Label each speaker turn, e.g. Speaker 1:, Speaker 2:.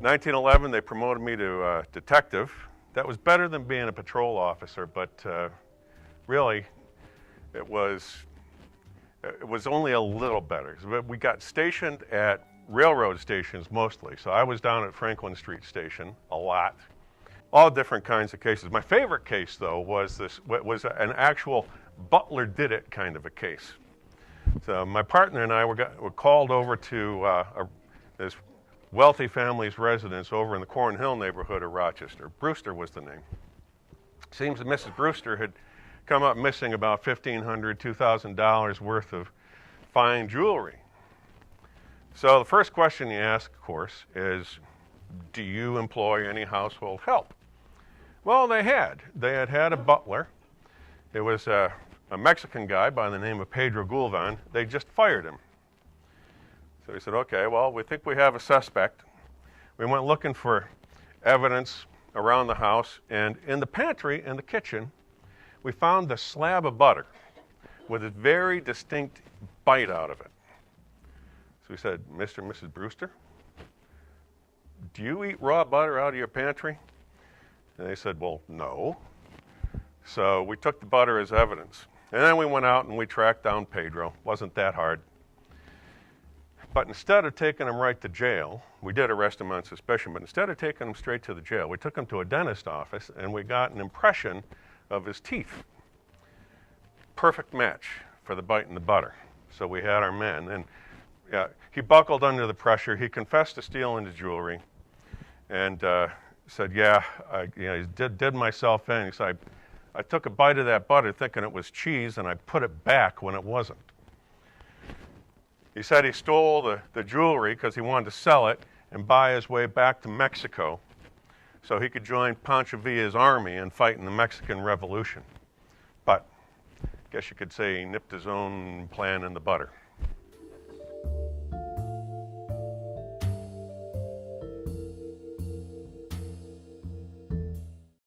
Speaker 1: 1911, they promoted me to detective. That was better than being a patrol officer, but really, it was only a little better. We got stationed at railroad stations mostly. So I was down at Franklin Street Station a lot. All different kinds of cases. My favorite case, though, was an actual Butler did it kind of a case. So my partner and I were called over to this wealthy family's residence over in the Cornhill neighborhood of Rochester. Brewster was the name. It seems that Mrs. Brewster had come up missing about $1,500, $2,000 worth of fine jewelry. So the first question you ask, of course, is, do you employ any household help? Well, they had a butler. It was a Mexican guy by the name of Pedro Gulvan. They just fired him. So we said, okay, well, we think we have a suspect. We went looking for evidence around the house, and in the pantry and the kitchen, we found the slab of butter with a very distinct bite out of it. So we said, Mr. and Mrs. Brewster, do you eat raw butter out of your pantry? And they said, well, no. So we took the butter as evidence. And then we went out and we tracked down Pedro. Wasn't that hard. But instead of taking him right to jail, we did arrest him on suspicion, but instead of taking him straight to the jail, we took him to a dentist office and we got an impression of his teeth. Perfect match for the bite in the butter. So we had our man. And he buckled under the pressure. He confessed to stealing the jewelry and said, yeah, I did myself in. He said, I took a bite of that butter thinking it was cheese and I put it back when it wasn't. He said he stole the jewelry because he wanted to sell it and buy his way back to Mexico so he could join Pancho Villa's army and fight in the Mexican Revolution. But I guess you could say he nipped his own plan in the butter.